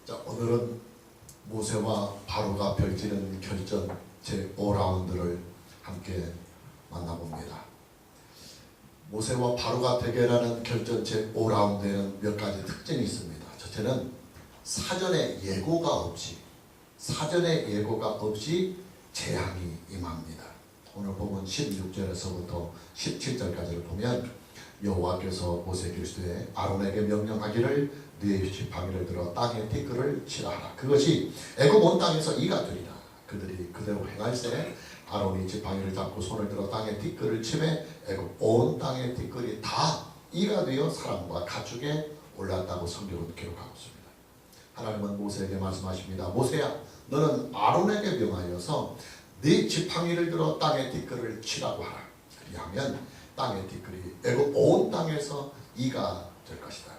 자, 오늘은 모세와 바로가 펼치는 결전 제5라운드를 함께 만나봅니다. 모세와 바로가 대결하는 결전 제5라운드에는 몇 가지 특징이 있습니다. 첫째는 사전에 예고가 없이 재앙이 임합니다. 오늘 보면 16절에서부터 17절까지를 보면 여호와께서 모세 기르시되 아론에게 명령하기를 네 지팡이를 들어 땅에 티끌을 치라 하라. 그것이 애굽 온 땅에서 이가 되리라. 그들이 그대로 행할세 아론이 지팡이를 잡고 손을 들어 땅에 티끌을 치매 애굽 온 땅의 티끌이 다 이가 되어 사람과 가축에 올랐다고 성경은 기록하고 있습니다. 하나님은 모세에게 말씀하십니다. 모세야, 너는 아론에게 명하여서 네 지팡이를 들어 땅에 티끌을 치라고 하라. 그리하면 땅의 티끌이 애굽 온 땅에서 이가 될 것이다.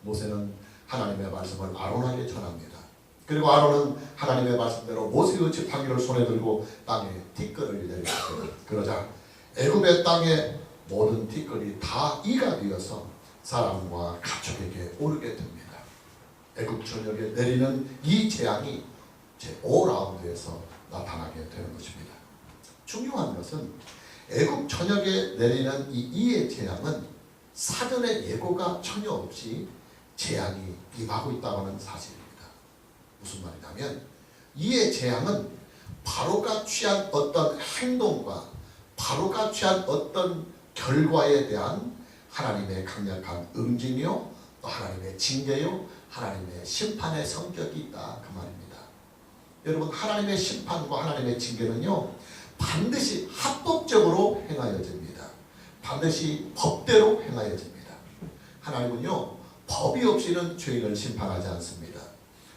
모세는 하나님의 말씀을 아론에게 전합니다. 그리고 아론은 하나님의 말씀대로 모세의 지팡이를 손에 들고 땅에 티끌을 내리고 그러자 애굽의 땅에 모든 티끌이 다 이가 되어서 사람과 가축에게 오르게 됩니다. 애굽 전역에 내리는 이 재앙이 제5라운드에서 나타나게 되는 것입니다. 중요한 것은 애굽 전역에 내리는 이 이의 재앙은 사전에 예고가 전혀 없이 재앙이 임하고 있다고 하는 사실입니다. 무슨 말이냐면 이의 재앙은 바로가 취한 어떤 행동과 바로가 취한 어떤 결과에 대한 하나님의 강력한 응징이요, 또 하나님의 징계요, 하나님의 심판의 성격이 있다 그 말입니다. 여러분, 하나님의 심판과 하나님의 징계는요 반드시 합법적으로 행하여집니다. 반드시 법대로 행하여집니다. 하나님은요 법이 없이는 죄인을 심판하지 않습니다.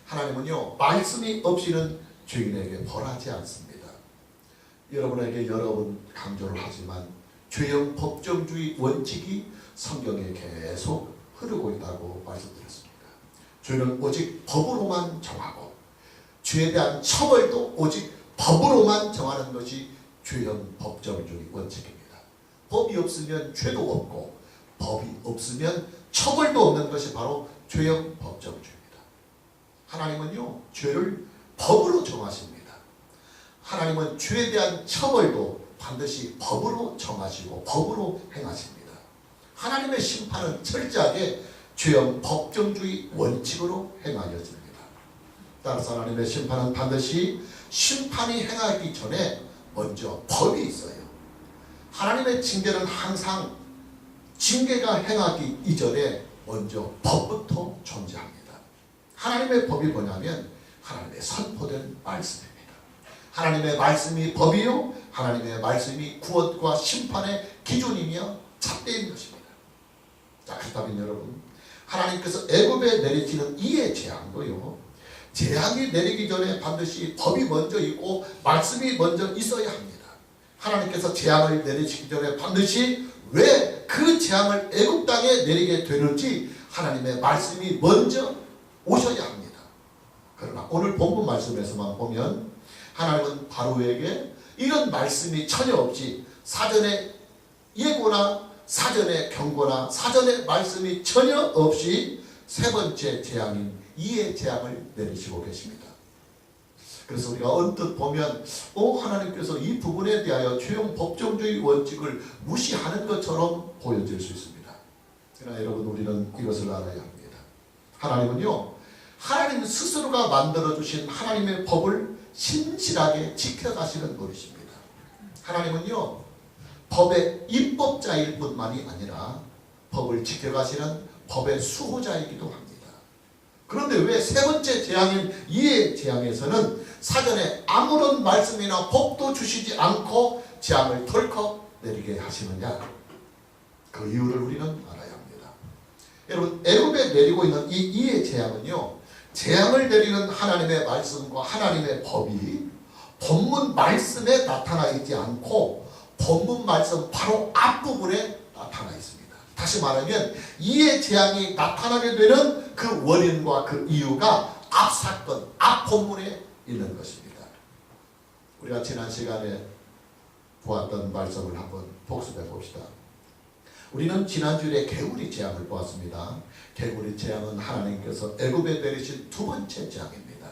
하나님은요 말씀이 없이는 죄인에게 벌하지 않습니다. 여러분에게 여러 번 강조를 하지만 죄형 법정주의 원칙이 성경에 계속 흐르고 있다고 말씀드렸습니다. 죄는 오직 법으로만 정하고 죄에 대한 처벌도 오직 법으로만 정하는 것이 죄형 법정주의 원칙입니다. 법이 없으면 죄도 없고 법이 없으면 처벌도 없는 것이 바로 죄형 법정주의입니다. 하나님은요 죄를 법으로 정하십니다. 하나님은 죄에 대한 처벌도 반드시 법으로 정하시고 법으로 행하십니다. 하나님의 심판은 철저하게 죄형 법정주의 원칙으로 행하여집니다. 따라서 하나님의 심판은 반드시 심판이 행하기 전에 먼저 법이 있어요. 하나님의 징계는 항상 징계가 행하기 이전에 먼저 법부터 존재합니다. 하나님의 법이 뭐냐면 하나님의 선포된 말씀입니다. 하나님의 말씀이 법이요, 하나님의 말씀이 구원과 심판의 기준이며 잣대인 것입니다. 자, 그렇다면 여러분, 하나님께서 애굽에 내리치는 이의 재앙도요, 재앙이 내리기 전에 반드시 법이 먼저 있고 말씀이 먼저 있어야 합니다. 하나님께서 재앙을 내리시기 전에 반드시 왜 그 재앙을 애굽 땅에 내리게 되는지 하나님의 말씀이 먼저 오셔야 합니다. 그러나 오늘 본문 말씀에서만 보면 하나님은 바로에게 이런 말씀이 전혀 없이 사전에 예고나 사전에 경고나 사전에 말씀이 전혀 없이 세 번째 재앙인 이의 재앙을 내리시고 계십니다. 그래서 우리가 언뜻 보면 하나님께서 이 부분에 대하여 죄형 법정주의 원칙을 무시하는 것처럼 보여질 수 있습니다. 그러나 여러분, 우리는 이것을 알아야 합니다. 하나님은요 하나님 스스로가 만들어주신 하나님의 법을 신실하게 지켜가시는 분이십니다. 하나님은요 법의 입법자일 뿐만이 아니라 법을 지켜가시는 법의 수호자이기도 합니다. 그런데 왜 세 번째 재앙인 이의 재앙에서는 사전에 아무런 말씀이나 법도 주시지 않고 재앙을 덜컥 내리게 하시느냐? 그 이유를 우리는 알아야 합니다. 여러분, 애굽에 내리고 있는 이 이의 재앙은요, 재앙을 내리는 하나님의 말씀과 하나님의 법이 본문 말씀에 나타나 있지 않고 본문 말씀 바로 앞부분에 나타나 있습니다. 다시 말하면 이의 재앙이 나타나게 되는 그 원인과 그 이유가 앞 사건, 앞 본문에 있는 것입니다. 우리가 지난 시간에 보았던 말씀을 한번 복습해 봅시다. 우리는 지난주에 개구리 재앙을 보았습니다. 개구리 재앙은 하나님께서 애굽에 내리신 두 번째 재앙입니다.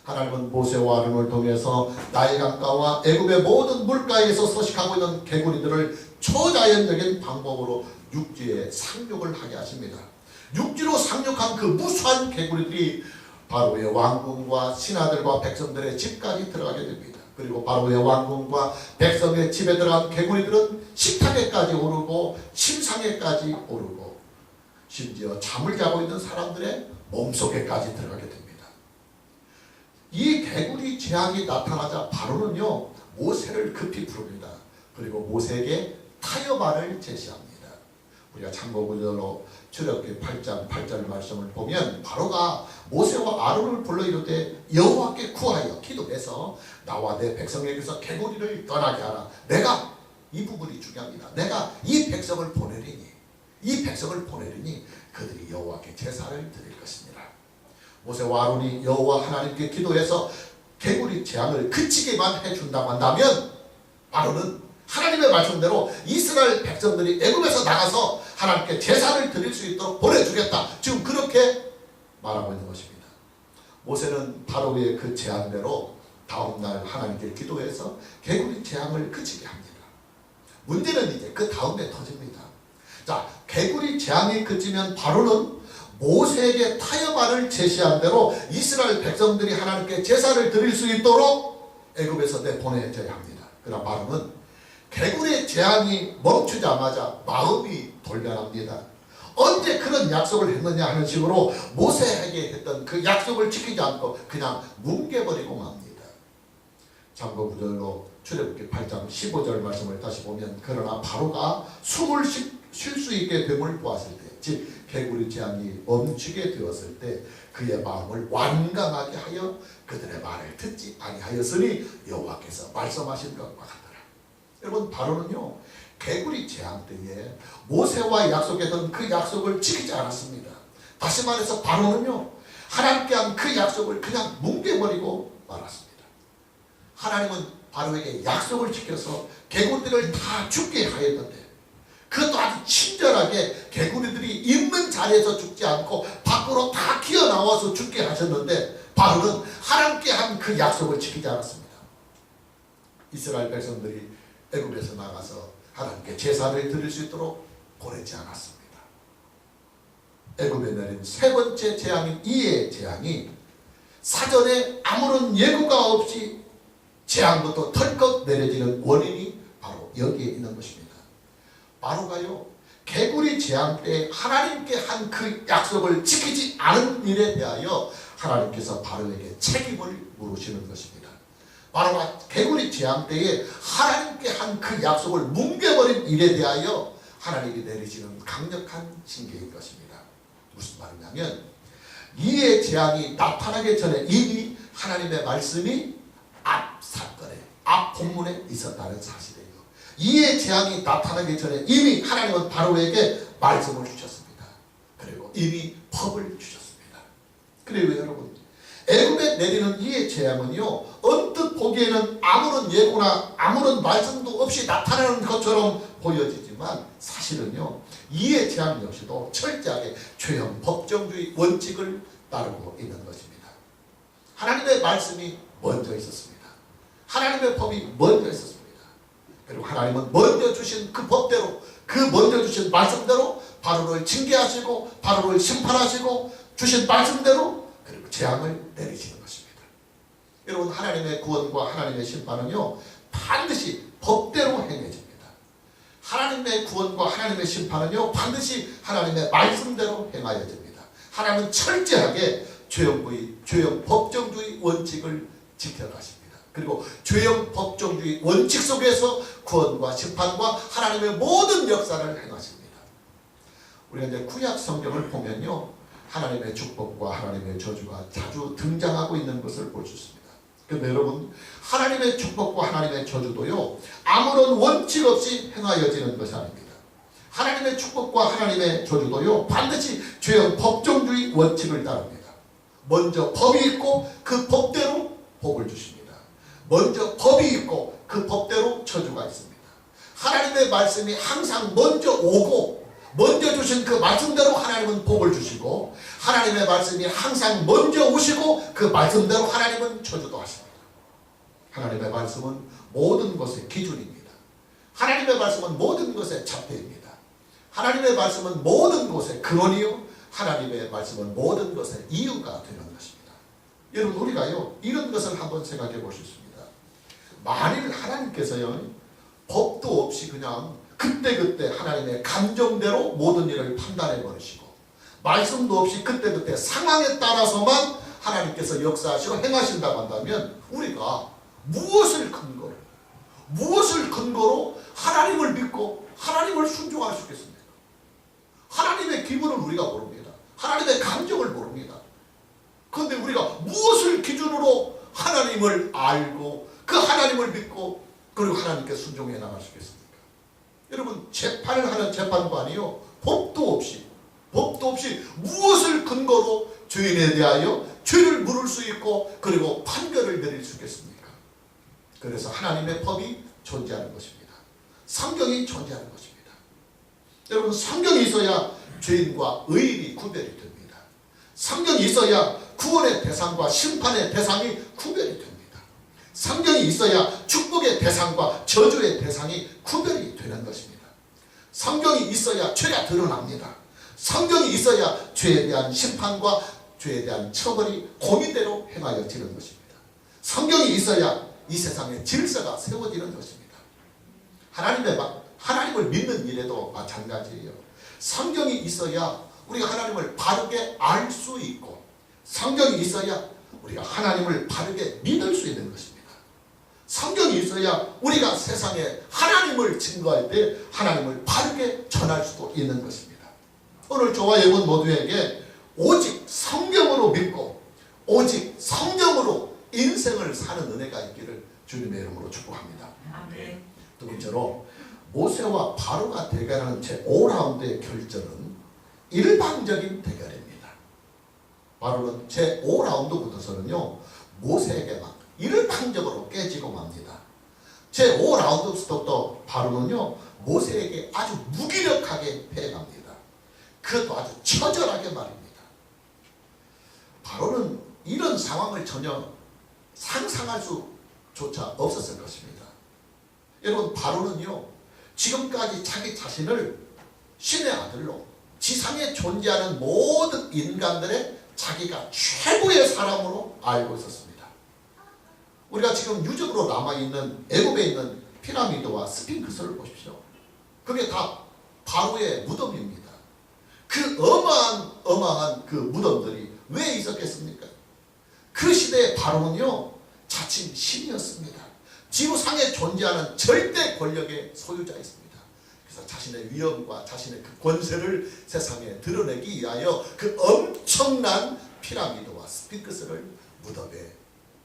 하나님은 모세와 아론을 통해서 나일 강가와 애굽의 모든 물가에서 서식하고 있는 개구리들을 초자연적인 방법으로 육지에 상륙을 하게 하십니다. 육지로 상륙한 그 무수한 개구리들이 바로의 왕궁과 신하들과 백성들의 집까지 들어가게 됩니다. 그리고 바로의 왕궁과 백성의 집에 들어간 개구리들은 식탁에까지 오르고 침상에까지 오르고 심지어 잠을 자고 있는 사람들의 몸속에까지 들어가게 됩니다. 이 개구리 재앙이 나타나자 바로는요 모세를 급히 부릅니다. 그리고 모세에게 타협안을 제시합니다. 우리가 참고구절로 출애굽기 8장 8절 말씀을 보면 바로가 모세와 아론을 불러 이르되 여호와께 구하여 기도해서 나와 내 백성에게서 개구리를 떠나게 하라. 내가 이 부분이 중요합니다. 내가 이 백성을 보내리니 그들이 여호와께 제사를 드릴 것입니다. 모세와 아론이 여호와 하나님께 기도해서 개구리 재앙을 그치게만 해준다고 한다면 바로는 하나님의 말씀대로 이스라엘 백성들이 애굽에서 나가서 하나님께 제사를 드릴 수 있도록 보내주겠다. 지금 그렇게 말하고 있는 것입니다. 모세는 바로의 그 제안대로 다음날 하나님께 기도해서 개구리 재앙을 그치게 합니다. 문제는 이제 그 다음에 터집니다. 자, 개구리 재앙이 그치면 바로는 모세에게 타협안을 제시한 대로 이스라엘 백성들이 하나님께 제사를 드릴 수 있도록 애굽에서 내보내져야 합니다. 그러나 바로는 개구리의 재앙이 멈추자마자 마음이 돌변합니다. 언제 그런 약속을 했느냐 하는 식으로 모세에게 했던 그 약속을 지키지 않고 그냥 뭉개버리고 맙니다. 참고구절로 출애굽기 8장 15절 말씀을 다시 보면 그러나 바로가 숨을 쉴 수 있게 됨을 보았을 때, 즉 개구리 재앙이 멈추게 되었을 때 그의 마음을 완강하게 하여 그들의 말을 듣지 아니하였으니 여호와께서 말씀하신 것과 같더라. 여러분 바로는요 개구리 재앙 때에 모세와 약속했던 그 약속을 지키지 않았습니다. 다시 말해서 바로는요 하나님께 한 그 약속을 그냥 뭉개버리고 말았습니다. 하나님은 바로에게 약속을 지켜서 개구리들을 다 죽게 하였는데 그것도 아주 친절하게 개구리들이 있는 자리에서 죽지 않고 밖으로 다 기어나와서 죽게 하셨는데 바로는 하나님께 한 그 약속을 지키지 않았습니다. 이스라엘 백성들이 애굽에서 나가서 하나님께 제사를 드릴 수 있도록 보내지 않았습니다. 애굽에 내린 세 번째 재앙인 이의 재앙이 사전에 아무런 예고가 없이 재앙부터 털컥 내려지는 원인이 바로 여기에 있는 것입니다. 바로가요 개구리 재앙 때 하나님께 한 그 약속을 지키지 않은 일에 대하여 하나님께서 바로에게 책임을 물으시는 것입니다. 바로가 개구리 재앙 때에 하나님께 한 그 약속을 뭉개버린 일에 대하여 하나님이 내리시는 강력한 징계인 것입니다. 무슨 말이냐면 이의 재앙이 나타나기 전에 이미 하나님의 말씀이 앞 사건에 앞 본문에 있었다는 사실이에요. 이의 재앙이 나타나기 전에 이미 하나님은 바로에게 말씀을 주셨습니다. 그리고 이미 법을 주셨습니다. 그리고 여러분 애굽에 내리는 이의 재앙은요 언뜻 보기에는 아무런 예고나 아무런 말씀도 없이 나타나는 것처럼 보여지지만 사실은요 이의 재앙 역시도 철저하게 죄형 법정주의 원칙을 따르고 있는 것입니다. 하나님의 말씀이 먼저 있었습니다. 하나님의 법이 먼저 있었습니다. 그리고 하나님은 먼저 주신 그 법대로 그 먼저 주신 말씀대로 바로를 징계하시고 바로를 심판하시고 주신 말씀대로 그리고 재앙을 내리시는 것입니다. 여러분 하나님의 구원과 하나님의 심판은요 반드시 법대로 행해집니다. 하나님의 구원과 하나님의 심판은요 반드시 하나님의 말씀대로 행하여집니다. 하나님은 철저하게 죄형 법정주의 원칙을 지켜가십니다. 그리고 죄형 법정주의 원칙 속에서 구원과 심판과 하나님의 모든 역사를 행하십니다. 우리가 이제 구약 성경을 보면요 하나님의 축복과 하나님의 저주가 자주 등장하고 있는 것을 볼 수 있습니다. 그런데 여러분 하나님의 축복과 하나님의 저주도요 아무런 원칙 없이 행하여지는 것이 아닙니다. 하나님의 축복과 하나님의 저주도요 반드시 죄형 법정주의 원칙을 따릅니다. 먼저 법이 있고 그 법대로 복을 주십니다. 먼저 법이 있고 그 법대로 저주가 있습니다. 하나님의 말씀이 항상 먼저 오고 먼저 주신 그 말씀대로 하나님은 복을 주시고 하나님의 말씀이 항상 먼저 오시고 그 말씀대로 하나님은 저주도 하십니다. 하나님의 말씀은 모든 것의 기준입니다. 하나님의 말씀은 모든 것의 잣대입니다. 하나님의 말씀은 모든 것의 근원이요 하나님의 말씀은 모든 것의 이유가 되는 것입니다. 여러분 우리가요 이런 것을 한번 생각해 볼 수 있습니다. 만일 하나님께서요 법도 없이 그냥 그때그때 하나님의 감정대로 모든 일을 판단해 버리시고 말씀도 없이 그때그때 상황에 따라서만 하나님께서 역사하시고 행하신다고 한다면 우리가 무엇을 근거로 하나님을 믿고 하나님을 순종할 수 있겠습니까? 하나님의 기분을 우리가 모릅니다. 하나님의 감정을 모릅니다. 그런데 우리가 무엇을 기준으로 하나님을 알고 그 하나님을 믿고 그리고 하나님께 순종해 나갈 수 있겠습니까? 여러분 재판을 하는 재판관이요 법도 없이 무엇을 근거로 죄인에 대하여 죄를 물을 수 있고 그리고 판결을 내릴 수 있겠습니까? 그래서 하나님의 법이 존재하는 것입니다. 성경이 존재하는 것입니다. 여러분 성경이 있어야 죄인과 의인이 구별이 됩니다. 성경이 있어야 구원의 대상과 심판의 대상이 구별이 됩니다. 성경이 있어야 축복의 대상과 저주의 대상이 구별이 되는 것입니다. 성경이 있어야 죄가 드러납니다. 성경이 있어야 죄에 대한 심판과 죄에 대한 처벌이 공의대로 행하여지는 것입니다. 성경이 있어야 이 세상의 질서가 세워지는 것입니다. 하나님을 믿는 일에도 마찬가지예요. 성경이 있어야 우리가 하나님을 바르게 알 수 있고 성경이 있어야 우리가 하나님을 바르게 믿을 수 있는 것입니다. 성경이 있어야 우리가 세상에 하나님을 증거할 때 하나님을 바르게 전할 수도 있는 것입니다. 오늘 저와 여러분 모두에게 오직 성경으로 믿고 오직 성경으로 인생을 사는 은혜가 있기를 주님의 이름으로 축복합니다. 아멘. 두 번째로 모세와 바로가 대결하는 제5라운드의 결전은 일방적인 대결입니다. 바로는 제5라운드부터서는요 모세에게 막 일방적으로 깨지고 맙니다. 제5라운드부터 바로는요 모세에게 아주 무기력하게 패해갑니다. 그것도 아주 처절하게 말입니다. 바로는 이런 상황을 전혀 상상할 수조차 없었을 것입니다. 여러분 바로는요 지금까지 자기 자신을 신의 아들로 지상에 존재하는 모든 인간들의 자기가 최고의 사람으로 알고 있었습니다. 우리가 지금 유적으로 남아있는 애굽에 있는 피라미드와 스핑크스를 보십시오. 그게 다 바로의 무덤입니다. 그 어마어마한 그 무덤들이 왜 있었겠습니까? 그 시대의 바로는요 자칭 신이었습니다. 지구상에 존재하는 절대 권력의 소유자였습니다. 그래서 자신의 위엄과 자신의 그 권세를 세상에 드러내기 위하여 그 엄청난 피라미드와 스핑크스를 무덤에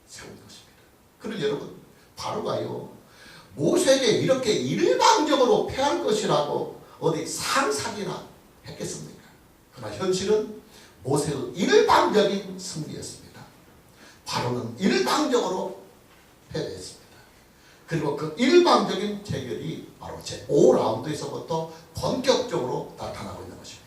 세운 것입니다. 그런데 여러분 바로가요 모세에게 이렇게 일방적으로 패할 것이라고 어디 상상이나 했겠습니까? 그러나 현실은 모세의 일방적인 승리였습니다. 바로는 일방적으로 패배했습니다. 그리고 그 일방적인 대결이 바로 제5라운드에서부터 본격적으로 나타나고 있는 것입니다.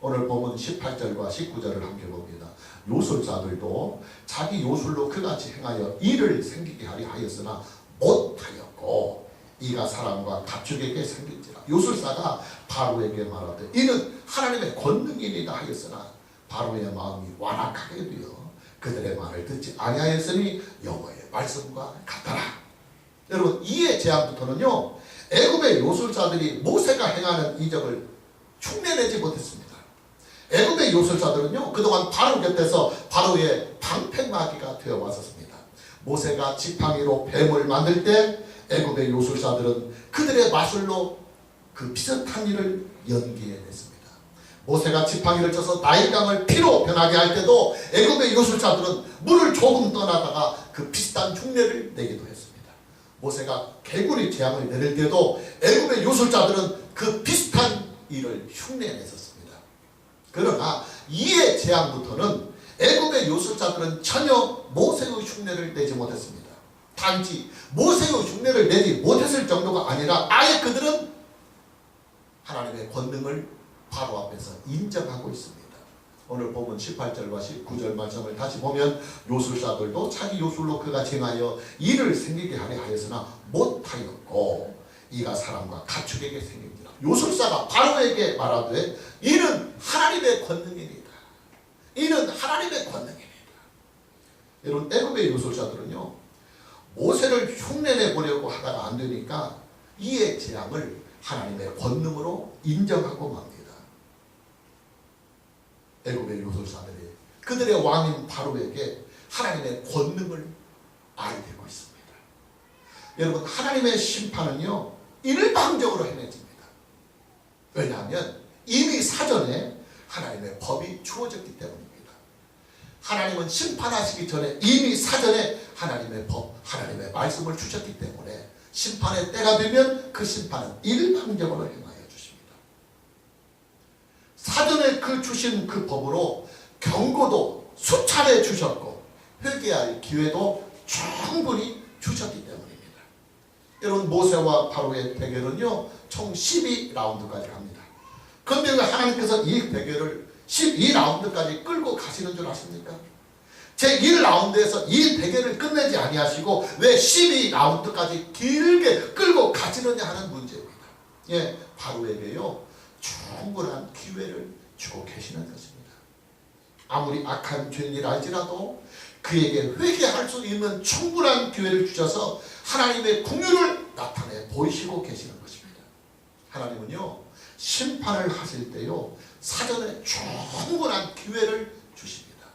오늘 보면 18절과 19절을 함께 봅니다. 요술사들도 자기 요술로 그같이 행하여 일을 생기게 하려 하였으나 못하였고 이가 사람과 가축에게 생긴지라. 요술사가 바로에게 말하되 이는 하나님의 권능이니라 하였으나 바로의 마음이 완악하게 되어 그들의 말을 듣지 아니하였으니 여호와의 말씀과 같더라. 여러분 이에 제한부터는요 애굽의 요술사들이 모세가 행하는 이적을 흉내내지 못했습니다. 애굽의 요술사들은요 그동안 바로 곁에서 바로의 방패막이가 되어 왔었습니다. 모세가 지팡이로 뱀을 만들 때 애굽의 요술사들은 그들의 마술로 그 비슷한 일을 연기해냈습니다. 모세가 지팡이를 쳐서 나일강을 피로 변하게 할 때도 애굽의 요술사들은 물을 조금 떠나다가 그 비슷한 흉내를 내기도 했습니다. 모세가 개구리 재앙을 내릴 때도 애굽의 요술자들은 그 비슷한 일을 흉내냈었습니다. 그러나 이에 재앙부터는 애굽의 요술자들은 전혀 모세의 흉내를 내지 못했습니다. 단지 모세의 흉내를 내지 못했을 정도가 아니라 아예 그들은 하나님의 권능을 바로 앞에서 인정하고 있습니다. 오늘 보면 18절과 19절 말씀을 다시 보면 요술사들도 자기 요술로 그가 정하여 이를 생기게 하려 하였으나 못하였고 이가 사람과 가축에게 생긴지라. 요술사가 바로에게 말하되 이는 하나님의 권능이니라. 이는 하나님의 권능이니라. 여러분, 애굽의 요술사들은요, 모세를 흉내내 보려고 하다가 안 되니까 이의 재앙을 하나님의 권능으로 인정하고 맙니다. 애굽의 요술사들이 그들의 왕인 바로에게 하나님의 권능을 알게 되고 있습니다. 여러분, 하나님의 심판은요, 일방적으로 행해집니다. 왜냐하면 이미 사전에 하나님의 법이 주어졌기 때문입니다. 하나님은 심판하시기 전에 이미 사전에 하나님의 법, 하나님의 말씀을 주셨기 때문에 심판의 때가 되면 그 심판은 일방적으로 행하여 주십니다. 사전에 그 주신 그 법으로 경고도 수차례 주셨고 회개할 기회도 충분히 주셨기 때문입니다. 여러분, 모세와 바로의 대결은요, 총 12라운드까지 갑니다. 그런데 왜 하나님께서 이 대결을 12라운드까지 끌고 가시는 줄 아십니까? 제1라운드에서 이 대결을 끝내지 아니하시고 왜 12라운드까지 길게 끌고 가시느냐 하는 문제입니다. 예, 바로에게요, 충분한 기회를 주고 계시는 것입니다. 아무리 악한 죄인이라 할지라도 그에게 회개할 수 있는 충분한 기회를 주셔서 하나님의 긍휼을 나타내 보이시고 계시는 것입니다. 하나님은요, 심판을 하실 때요, 사전에 충분한 기회를 주십니다.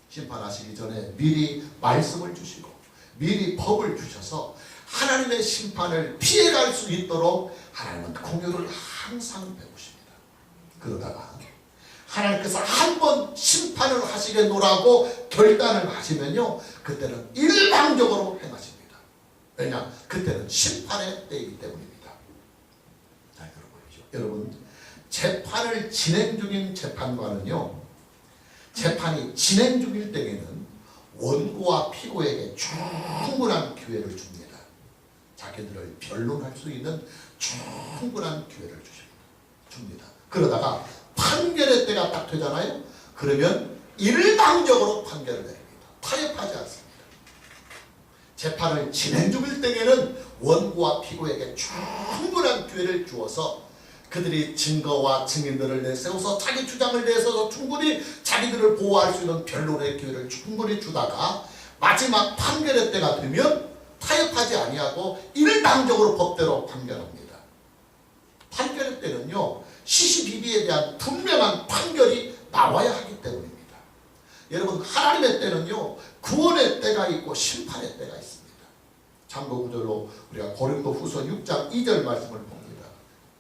심판하시기 전에 미리 말씀을 주시고 미리 법을 주셔서 하나님의 심판을 피해갈 수 있도록 하나님은 긍휼을 항상 베푸십니다. 그러다가 하나님께서 한 번 심판을 하시겠노라고 결단을 하시면요, 그때는 일방적으로 행하십니다. 왜냐? 그때는 심판의 때이기 때문입니다. 자, 들어보십시오. 여러분, 재판을 진행 중인 재판관은요, 재판이 진행 중일 때에는 원고와 피고에게 충분한 기회를 줍니다. 자기들을 변론할 수 있는 충분한 기회를 줍니다. 그러다가 판결의 때가 딱 되잖아요. 그러면 일방적으로 판결을 내립니다. 타협하지 않습니다. 재판을 진행 중일 때에는 원고와 피고에게 충분한 기회를 주어서 그들이 증거와 증인들을 내세워서 자기 주장을 내세워서 충분히 자기들을 보호할 수 있는 변론의 기회를 충분히 주다가 마지막 판결의 때가 되면 타협하지 아니하고 일방적으로 법대로 판결합니다. 판결의 때는요, 시시비비에 대한 분명한 판결이 나와야 하기 때문입니다. 여러분, 하나님의 때는요, 구원의 때가 있고 심판의 때가 있습니다. 참고 구절로 우리가 고린도후서 6장 2절 말씀을 봅니다.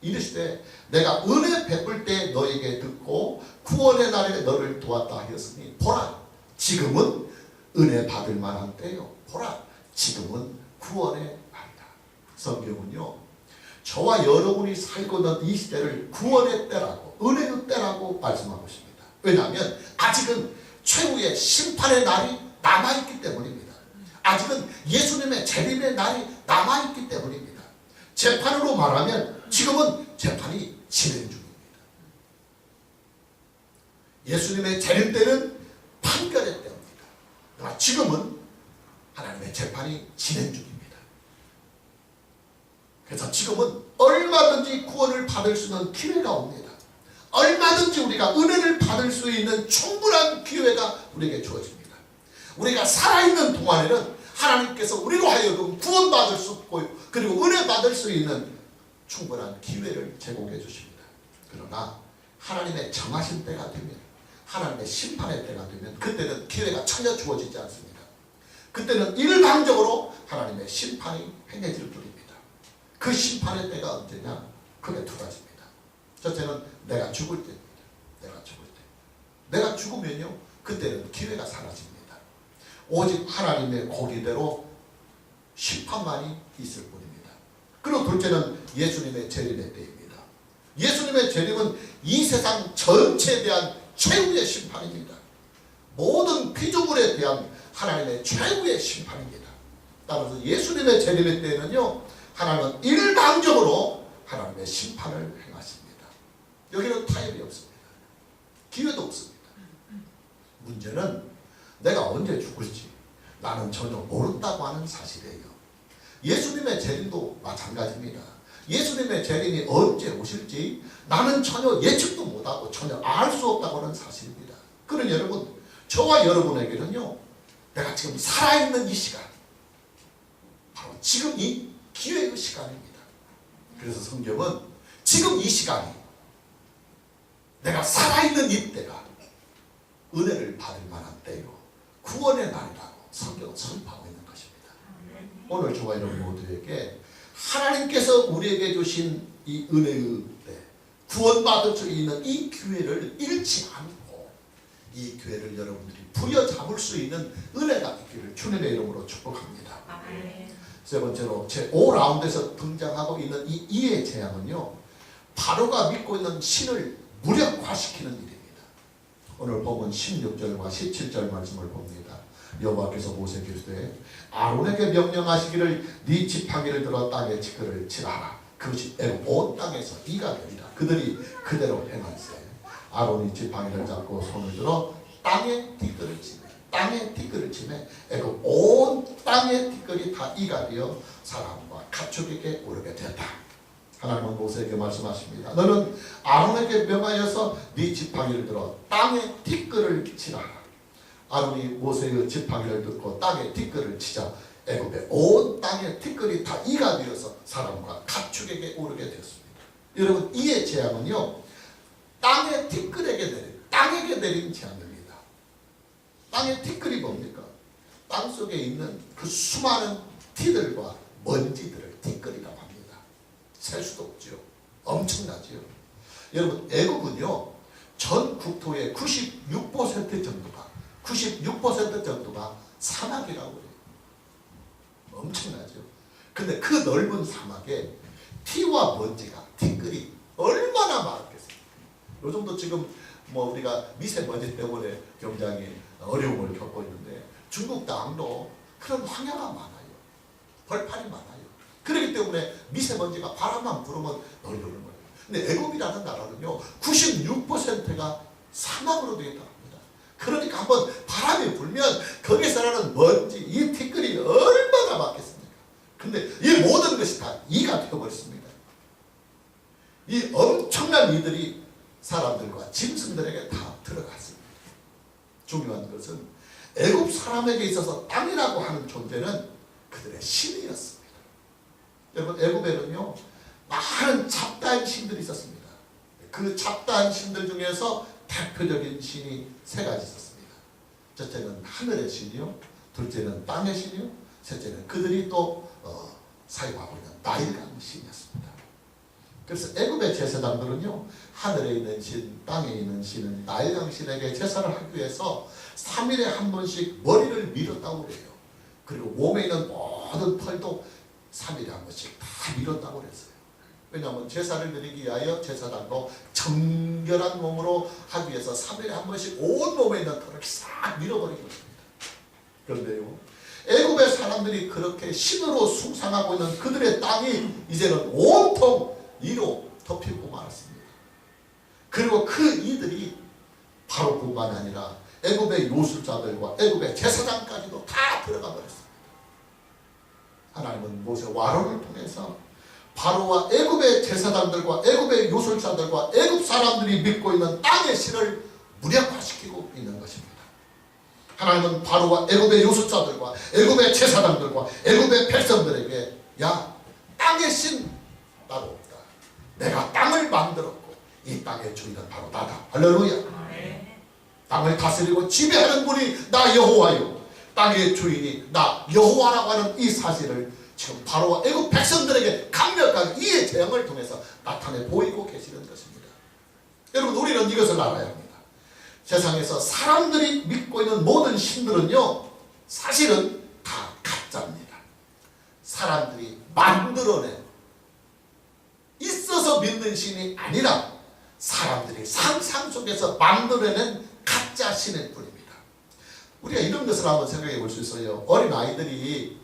이르시되 내가 은혜 베풀 때 너에게 듣고 구원의 날에 너를 도왔다 하였으니 보라, 지금은 은혜 받을 만한 때요. 보라, 지금은 구원의 날이다. 성경은요, 저와 여러분이 살고 있는 이 시대를 구원의 때라고, 은혜의 때라고 말씀하고 있습니다. 왜냐하면 아직은 최후의 심판의 날이 남아있기 때문입니다. 아직은 예수님의 재림의 날이 남아있기 때문입니다. 재판으로 말하면 지금은 재판이 진행 중입니다. 예수님의 재림 때는 판결의 때입니다. 그러나 지금은 하나님의 재판이 진행 중입니다. 그래서 지금은 얼마든지 구원을 받을 수 있는 기회가 옵니다. 얼마든지 우리가 은혜를 받을 수 있는 충분한 기회가 우리에게 주어집니다. 우리가 살아있는 동안에는 하나님께서 우리로 하여금 구원받을 수 있고 그리고 은혜 받을 수 있는 충분한 기회를 제공해 주십니다. 그러나 하나님의 정하신 때가 되면, 하나님의 심판의 때가 되면 그때는 기회가 전혀 주어지지 않습니다. 그때는 일방적으로 하나님의 심판이 행해질 뿐입니다. 그 심판의 때가 언제냐? 그게 두 가지입니다. 첫째는 내가 죽을 때입니다. 내가 죽을 때. 내가 죽으면요, 그때는 기회가 사라집니다. 오직 하나님의 고기대로 심판만이 있을 뿐입니다. 그리고 둘째는 예수님의 재림의 때입니다. 예수님의 재림은 이 세상 전체에 대한 최후의 심판입니다. 모든 피조물에 대한 하나님의 최후의 심판입니다. 따라서 예수님의 재림의 때에는요, 하나님은 일방적으로 하나님의 심판을 행하십니다. 여기는 타협이 없습니다. 기회도 없습니다. 문제는 내가 언제 죽을지 나는 전혀 모른다고 하는 사실이에요. 예수님의 재림도 마찬가지입니다. 예수님의 재림이 언제 오실지 나는 전혀 예측도 못하고 전혀 알 수 없다고 하는 사실입니다. 그러니 여러분, 저와 여러분에게는요, 내가 지금 살아있는 이 시간, 바로 지금 이 기회의 시간입니다. 그래서 성경은 지금 이 시간이, 내가 살아있는 이때가 은혜를 받을 만한 때요, 구원의 날이라고 성경은 선포하고 있는 것입니다. 오늘 저와 여러분 모두에게 하나님께서 우리에게 주신 이 은혜의 때, 구원받을 수 있는 이 기회를 잃지 않고 이 기회를 여러분들이 부여잡을 수 있는 은혜가 있기를 주님의 이름으로 축복합니다. 세 번째로 제5라운드에서 등장하고 있는 이 이의 재앙은요, 바로가 믿고 있는 신을 무력화시키는 일입니다. 오늘 본문 16절과 17절 말씀을 봅니다. 여호와께서 모세에게 이르시되 아론에게 명령하시기를 네 지팡이를 들어 땅에 티끌을 칠하라. 그것이 애굽 온 땅에서 이가 되리라. 그들이 그대로 행한세. 아론이 지팡이를 잡고 손을 들어 땅에 티끌을 치매, 땅에 티끌을 치매 애굽 온 땅의 티끌이 다 이가 되어 사람과 가축에게 오르게 되었다. 하나님은 모세에게 말씀하십니다. 너는 아론에게 명하여서 네 지팡이를 들어 땅에 티끌을 치라. 아론이 모세의 지팡이를 듣고 땅에 티끌을 치자 애굽의 온 땅에 티끌이 다 이가 되어서 사람과 가축에게 오르게 되었습니다. 여러분, 이의 재앙은요, 땅에 티끌에게 내린, 땅에게 내린 재앙입니다. 땅에 티끌이 뭡니까? 땅 속에 있는 그 수많은 티들과 먼지들을 티끌이라고 합니다. 셀 수도 없죠. 엄청나죠. 여러분, 애굽은요, 전 국토의 96% 정도가 사막이라고 해요. 엄청나죠. 근데 그 넓은 사막에 티와 먼지가, 티끌이 얼마나 많겠어요. 요즘도 지금 우리가 미세먼지 때문에 굉장히 어려움을 겪고 있는데 중국 땅도 그런 황야가 많아요. 벌판이 많아요. 그렇기 때문에 미세먼지가 바람만 불으면 널리 오는 거예요. 근데 애굽이라는 나라는요, 96%가 사막으로 되어 있다. 그러니까 한번 바람이 불면 거기서 나는 먼지, 이 티끌이 얼마나 많겠습니까? 근데 이 모든 것이 다 이가 되어버렸습니다. 이 엄청난 이들이 사람들과 짐승들에게 다 들어갔습니다. 중요한 것은 애굽 사람에게 있어서 땅이라고 하는 존재는 그들의 신이었습니다. 여러분, 애굽에는요, 많은 잡다한 신들이 있었습니다. 그 잡다한 신들 중에서 대표적인 신이 세 가지 있었습니다. 첫째는 하늘의 신이요, 둘째는 땅의 신이요, 셋째는 그들이 또 사용하고 있는 나일강 신이었습니다. 그래서 애굽의 제사장들은요, 하늘에 있는 신, 땅에 있는 신은 나일강 신에게 제사를 하기 위해서 3일에 한 번씩 머리를 밀었다고 그래요. 그리고 몸에 있는 모든 털도 3일에 한 번씩 다 밀었다고 그랬어요. 왜냐하면 제사를 드리기 위하여 제사장도 정결한 몸으로 하기 위해서 3일에 한 번씩 온 몸에 있는 털을 싹 밀어버리는 것입니다. 그런데요, 애굽의 사람들이 그렇게 신으로 숭상하고 있는 그들의 땅이 이제는 온통 이로 덮이고 말았습니다. 그리고 그 이들이 바로뿐만 아니라 애굽의 요술자들과 애굽의 제사장까지도 다 들어가 버렸습니다. 하나님은 모세와 아론을 통해서 바로와 애굽의 제사장들과 애굽의 요술자들과 애굽 사람들이 믿고 있는 땅의 신을 무력화시키고 있는 것입니다. 하나님은 바로와 애굽의 요술자들과 애굽의 제사장들과 애굽의 백성들에게, 야, 땅의 신 따로 없다. 내가 땅을 만들었고 이 땅의 주인은 바로 나다. 할렐루야. 땅을 다스리고 지배하는 분이 나 여호와요, 땅의 주인이 나 여호와라고 하는 이 사실을 지금 바로와 애굽 백성들에게 강력하게 이의 재앙을 통해서 나타내 보이고 계시는 것입니다. 여러분, 우리는 이것을 알아야 합니다. 세상에서 사람들이 믿고 있는 모든 신들은요, 사실은 다 가짜입니다. 사람들이 만들어낸, 있어서 믿는 신이 아니라 사람들이 상상 속에서 만들어낸 가짜 신일 뿐입니다. 우리가 이런 것을 한번 생각해 볼 수 있어요. 어린 아이들이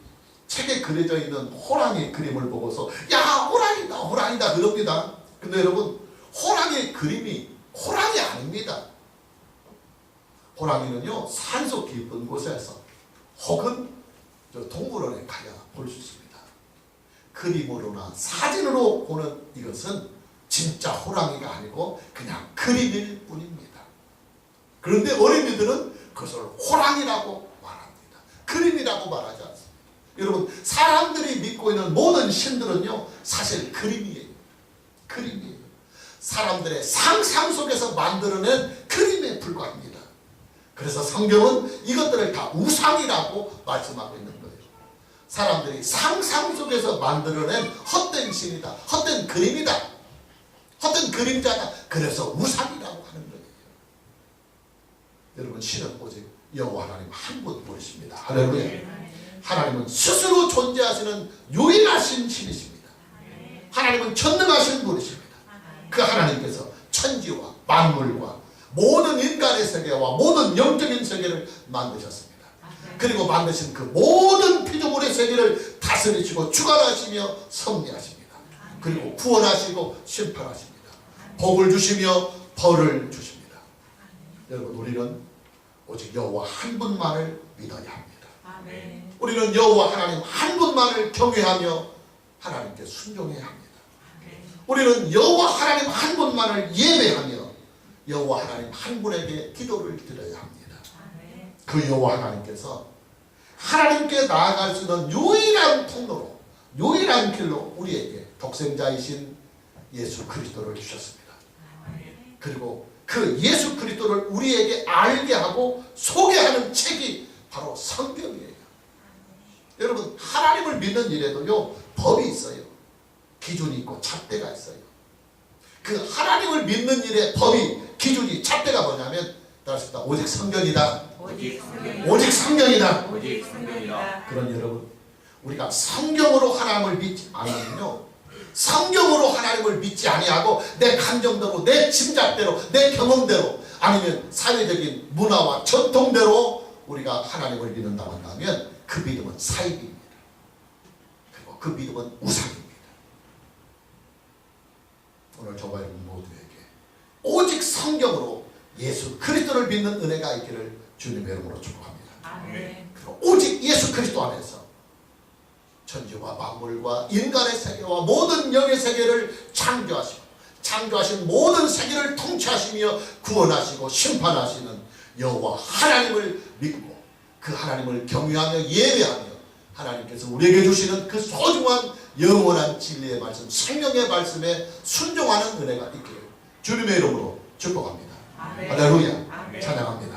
책에 그려져 있는 호랑이 그림을 보고서 야 호랑이다 호랑이다 그럽니다. 근데 여러분 호랑이 그림이 호랑이 아닙니다. 호랑이는요 산속 깊은 곳에서 혹은 동물원에 가야 볼 수 있습니다. 그림으로나 사진으로 보는 이것은 진짜 호랑이가 아니고 그냥 그림일 뿐입니다. 그런데 어린이들은 그것을 호랑이라고 말합니다. 그림이라고 말하지 않습니다. 여러분 사람들이 믿고 있는 모든 신들은요 사실 그림이에요. 그림이에요. 사람들의 상상 속에서 만들어낸 그림에 불과합니다. 그래서 성경은 이것들을 다 우상이라고 말씀하고 있는 거예요. 사람들이 상상 속에서 만들어낸 헛된 신이다. 헛된 그림이다. 헛된 그림자다. 그래서 우상이라고 하는 거예요. 여러분 신은 오직 여호와 하나님 한 분 보이십니다. 할렐루야. 하나님은 스스로 존재하시는 유일하신 신이십니다. 하나님은 전능하신 분이십니다. 그 하나님께서 천지와 만물과 모든 인간의 세계와 모든 영적인 세계를 만드셨습니다. 그리고 만드신 그 모든 피조물의 세계를 다스리시고 주관하시며 섭리하십니다. 그리고 구원하시고 심판하십니다. 복을 주시며 벌을 주십니다. 여러분 우리는 오직 여호와 한 분만을 믿어야 합니다. 우리는 여호와 하나님 한 분만을 경외하며 하나님께 순종해야 합니다. 우리는 여호와 하나님 한 분만을 예배하며 여호와 하나님 한 분에게 기도를 드려야 합니다. 그 여호와 하나님께서 하나님께 나아갈 수 있는 유일한 통로로 유일한 길로 우리에게 독생자이신 예수 그리스도를 주셨습니다. 그리고 그 예수 그리스도를 우리에게 알게 하고 소개하는 책이 바로 성경이에요. 여러분 하나님을 믿는 일에도요 법이 있어요. 기준이 있고 잣대가 있어요. 그 하나님을 믿는 일에 법이 기준이 잣대가 뭐냐면 따라서 오직 성경이다. 오직 성경이다. 그런 여러분 우리가 성경으로 하나님을 믿지 않으면요 성경으로 하나님을 믿지 아니하고 내 감정대로 내 짐작대로 내 경험대로 아니면 사회적인 문화와 전통대로 우리가 하나님을 믿는다고 한다면 그 믿음은 사입입니다. 그리고 그 믿음은 우상입니다. 오늘 저와 여러분 모두에게 오직 성경으로 예수 그리스도를 믿는 은혜가 있기를 주님의 이름으로 축복합니다. 그리고 오직 예수 그리스도 안에서 천지와 만물과 인간의 세계와 모든 영의 세계를 창조하시고 창조하신 모든 세계를 통치하시며 구원하시고 심판하시는 여호와 하나님을 믿고 그 하나님을 경외하며 예배하며 하나님께서 우리에게 주시는 그 소중한 영원한 진리의 말씀 생명의 말씀에 순종하는 은혜가 있기를 주님의 이름으로 축복합니다. 할렐루야. 찬양합니다.